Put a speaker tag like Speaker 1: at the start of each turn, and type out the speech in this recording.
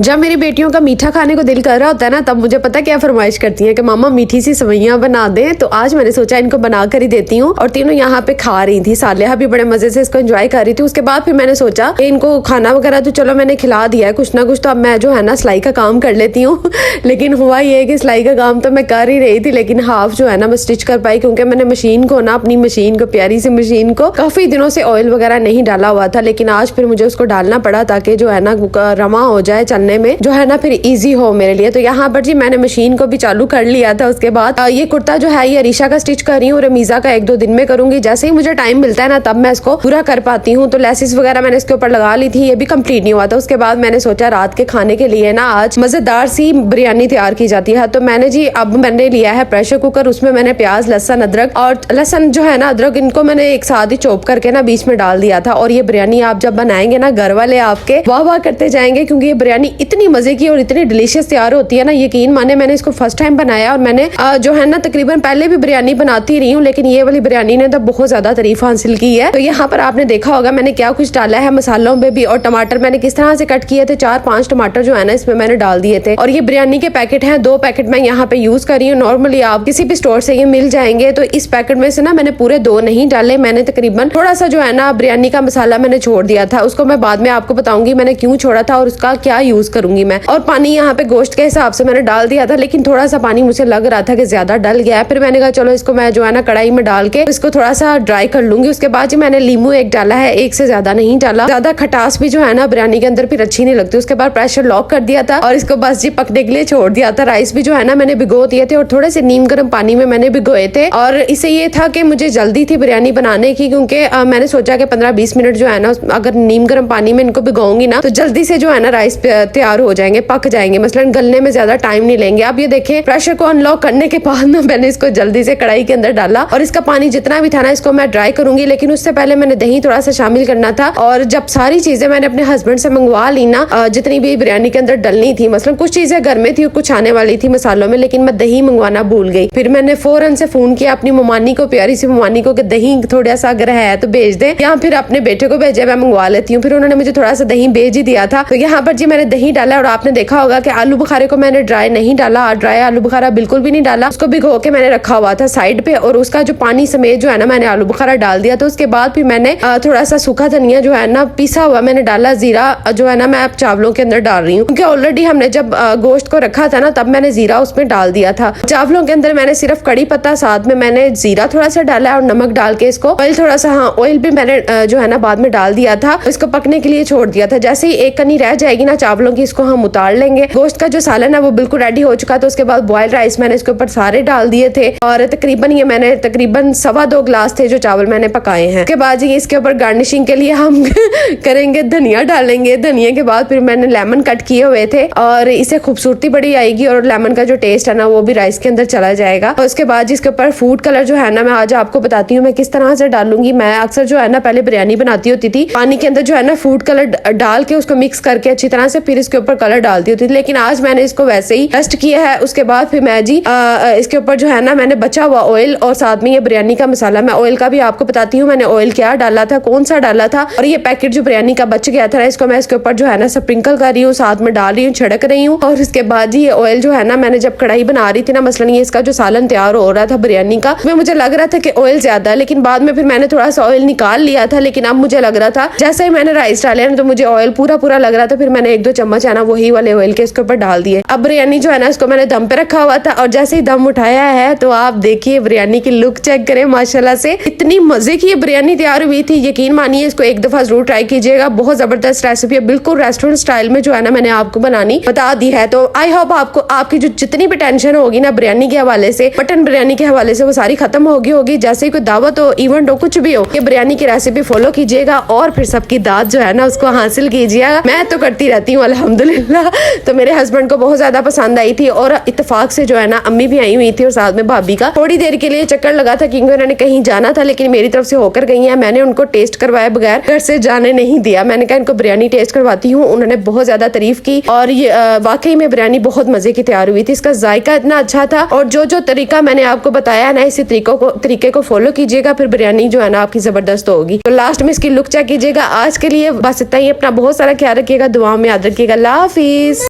Speaker 1: जब मेरी बेटियों का मीठा खाने को दिल कर रहा होता है ना, तब मुझे पता क्या फरमाइश करती हैं कि मामा मीठी सी सवैयां बना दें। तो आज मैंने सोचा इनको बना कर ही देती हूँ। और तीनों यहाँ पे खा रही थी, सालिहा भी बड़े मजे से इसको एंजॉय कर रही थी। उसके बाद फिर मैंने सोचा कि इनको खाना वगैरह तो चलो मैंने खिला दिया है कुछ ना कुछ, तो अब मैं जो है ना सिलाई का काम कर लेती हूँ। लेकिन हुआ ये कि सिलाई का काम तो मैं कर ही रही थी, लेकिन हाफ जो है ना मैं स्टिच कर पाई, क्योंकि मैंने मशीन को ना, अपनी मशीन को, प्यारी सी मशीन को काफी दिनों से ऑयल वगैरह नहीं डाला हुआ था। लेकिन आज फिर मुझे उसको डालना पड़ा ताकि जो है ना रमा हो जाए, चलने में जो है ना फिर इजी हो मेरे लिए। तो यहाँ पर जी मैंने मशीन को भी चालू कर लिया था। उसके बाद ये कुर्ता जो है ये अरीशा का स्टिच कर रही हूँ, रमीजा का 1-2 दिन में करूंगी। जैसे ही मुझे टाइम मिलता है ना तब मैं इसको पूरा कर पाती हूँ। तो लेसिस वगैरह मैंने इसके ऊपर लगा ली थी, ये भी कंप्लीट नहीं हुआ था। उसके बाद मैंने सोचा रात के खाने के लिए ना आज मजेदार सी बिरयानी तैयार की जाती है। तो मैंने जी अब मैंने लिया है प्रेशर कुकर, उसमें मैंने प्याज, लहसुन, अदरक, और लहसुन जो है ना अदरक, इनको मैंने एक साथ ही चॉप करके ना बीच में डाल दिया था। और ये बिरयानी आप जब बनाएंगे ना, घर वाले आपके वाह वाह करते जाएंगे, क्योंकि ये बिरयानी इतनी मजे की और इतनी डिलीशियस तैयार होती है ना, यकीन माने मैंने इसको फर्स्ट टाइम बनाया। और मैंने जो है ना तकरीबन पहले भी बिरयानी बनाती रही हूँ, लेकिन ये वाली बिरयानी ने तो बहुत ज्यादा तारीफ हासिल की है। तो यहाँ पर आपने देखा होगा मैंने क्या कुछ डाला है मसालों में भी। और टमाटर मैंने किस तरह से कट किए थे, 4-5 टमाटर जो है ना इसमें मैंने डाल दिए थे। और ये बिरयानी के पैकेट हैं, 2 पैकेट मैं यहाँ पे यूज कर रही हूँ। नॉर्मली आप किसी भी स्टोर से ये मिल जाएंगे। तो इस पैकेट में से ना मैंने पूरे 2 नहीं डाले, मैंने तकरीबन थोड़ा सा जो है ना बिरयानी का मसाला मैंने छोड़ दिया था। उसको मैं बाद में आपको बताऊंगी मैंने क्यों छोड़ा था और उसका क्या यूज करूंगी मैं। और पानी यहाँ पे गोश्त के हिसाब से मैंने डाल दिया था, लेकिन थोड़ा सा पानी मुझे लग रहा था कि ज्यादा डल गया है। फिर मैंने कहा चलो इसको मैं जो है ना कढ़ाई में डाल के इसको थोड़ा सा ड्राई कर लूंगी। उसके बाद जी मैंने लींबू 1 डाला है, 1 से ज्यादा नहीं डाला, ज्यादा खटास भी जो है ना बिरयानी के अंदर फिर अच्छी नहीं लगती। उसके बाद प्रेशर लॉक कर दिया था और इसको बस जी पकने के लिए छोड़ दिया था। राइस भी जो है ना मैंने भिगो दिए थे और थोड़े से नीम गर्म पानी में मैंने भिगोए थे। और इसे ये था कि मुझे जल्दी थी बिरयानी बनाने की, क्योंकि मैंने सोचा कि 15-20 मिनट जो है ना अगर नीम गर्म पानी में इनको भिगोऊंगी ना तो जल्दी से जो है ना राइस तैयार हो जाएंगे, पक जाएंगे, मसलन गलने में ज्यादा टाइम नहीं लेंगे। अब ये देखें प्रेशर को अनलॉक करने के बाद ना मैंने इसको जल्दी से कढ़ाई के अंदर डाला और इसका पानी जितना भी था ना इसको मैं ड्राई करूंगी। लेकिन उससे पहले मैंने दही थोड़ा सा शामिल करना था। और जब सारी चीजें मैंने अपने हस्बैंड से मंगवा ली ना, जितनी भी बिरयानी के अंदर डलनी थी, मतलब कुछ चीजें घर में थी और कुछ आने वाली थी मसालों में, लेकिन मैं दही मंगवाना भूल गई। फिर मैंने फौरन से फोन किया अपनी ममानी को, प्यारी सी ममानी को, कि दही थोड़ा सा अगर है तो भेज दे, या फिर अपने बेटे को भेजे, मैं मंगवा लेती हूँ। फिर उन्होंने मुझे थोड़ा सा दही भेज ही दिया था। तो यहाँ पर जी मैंने दही डाला और आपने देखा होगा कि आलू बुखारे को मैंने ड्राई नहीं डाला, ड्राई आलू बुखारा बिल्कुल भी नहीं डाला। उसको भिगो के मैंने रखा हुआ था साइड पे और उसका जो पानी समेत जो है ना मैंने आलू बुखारा डाल दिया। तो उसके बाद फिर मैंने थोड़ा सा सूखा धनिया जो है ना पिसा हुआ मैंने डाला, जीरा जो है ना मैं अब चावलों के अंदर डाल रही हूँ, क्योंकि ऑलरेडी हमने जब गोश्त को रखा था ना तब मैंने जीरा उसमें डाल दिया था। चावलों के अंदर मैंने सिर्फ कड़ी पत्ता, साथ में मैंने जीरा थोड़ा सा डाला और नमक डाल के इसको ऑयल थोड़ा सा, हाँ ऑयल भी मैंने जो है ना बाद में डाल दिया था, इसको पकने के लिए छोड़ दिया था। जैसे ही एक कनी रह जाएगी ना चावलों की, इसको हम उतार लेंगे। गोश्त का जो सालन है वो बिल्कुल रेडी हो चुका था। उसके बाद बॉयल राइस मैंने इसके ऊपर सारे डाल दिए थे और तकरीबन ये मैंने तकरीबन 2.25 गिलास थे जो चावल मैंने पकाए हैं। उसके बाद जी इसके ऊपर गार्निशिंग के लिए हम करेंगे धनिया डालेंगे। धनिया के बाद फिर मैंने लेमन कट किए हुए थे और इसे खूबसूरती बड़ी आएगी और लेमन का जो टेस्ट है ना वो भी राइस के अंदर चला जाएगा। और उसके बाद इसके ऊपर फूड कलर जो है ना मैं आज आपको बताती हूँ मैं किस तरह से डालूंगी। मैं अक्सर जो है ना पहले बिरयानी बनाती होती थी, पानी के अंदर जो है ना फूड कलर डाल के उसको मिक्स करके अच्छी तरह से फिर इसके ऊपर कलर डालती होती थी, लेकिन आज मैंने इसको वैसे ही टेस्ट किया है। उसके बाद फिर मैं जी इसके ऊपर जो है ना मैंने बचा हुआ ऑयल और साथ में ये बिरयानी का मसाला, मैं ऑयल का भी आपको बताती हूँ मैंने ऑयल क्या डाला था, कौन सा डाला था। और ये पैकेट जो बिरयानी का बच गया था इसको मैं इसके ऊपर जो है ना स्प्रिंकल कर रही हूँ, साथ में डाल रही हूँ, छिड़क रही हूँ। और इसके बाद जी ये ऑयल जो है ना मैंने जब कढ़ाई बना रही थी ना, मसलन ये इसका जो सालन तैयार हो रहा था बिरयानी का, मुझे लग रहा था कि ऑयल ज्यादा है, लेकिन बाद में फिर मैंने थोड़ा सा ऑयल निकाल लिया था। लेकिन अब मुझे लग रहा था जैसे ही मैंने राइस डाले ना तो मुझे ऑयल पूरा लग रहा था। फिर मैंने 1-2 चम्मच है ना वही वाले ऑयल के इसके ऊपर डाल दिए। अब बिरयानी जो है ना इसको मैंने दम पे रखा हुआ था और जैसे ही दम उठाया है तो आप देखिए बिरयानी की लुक चेक करें, माशाल्लाह से इतनी मजे की ये बिरयानी तैयार हुई थी। यकीन मानिए इसको एक दफा जरूर ट्राई कीजिएगा, बहुत जबरदस्त रेसिपी है, बिल्कुल रेस्टोरेंट स्टाइल में जो है ना मैंने आपको बनानी बता दी है। तो आई होप आपको आपकी जो जितनी भी टेंशन होगी ना बिरयानी के हवाले से, मटन बिरयानी के हवाले से, वो सारी खत्म होगी। जैसे ही कोई दावत हो, इवेंट हो, कुछ भी हो, ये बिरयानी की रेसिपी फॉलो कीजिएगा और फिर सबकी दाद जो है ना उसको हासिल कीजिएगा। मैं तो करती रहती हूँ अल्हम्दुलिल्लाह। तो मेरे हस्बैंड को बहुत ज्यादा पसंद आई थी और इत्तेफाक से जो है ना अम्मी भी आई हुई थी और साथ में भाभी का थोड़ी देर के लिए चक्कर लगा था, क्योंकि उन्होंने कहीं जाना था, लेकिन मेरी तरफ से होकर गई है। मैंने उनको टेस्ट करवाए बगैर घर से जाने नहीं दिया। मैंने कहा इनको बिरयानी टेस्ट करवाती हूँ। उन्होंने बहुत ज्यादा तारीफ की और ये वाकई में बिरयानी बहुत मजे की तैयार हुई थी। इसका जायका इतना अच्छा था और जो तरीका मैंने आपको बताया ना इसी तरीके को फॉलो कीजिएगा, फिर बिरयानी जो है ना आपकी जबरदस्त होगी। तो लास्ट में इसकी लुक चेक कीजिएगा। आज के लिए बस इतना ही। अपना बहुत सारा ख्याल रखिएगा, दुआ में याद रखिएगा। अल्लाह हाफिज।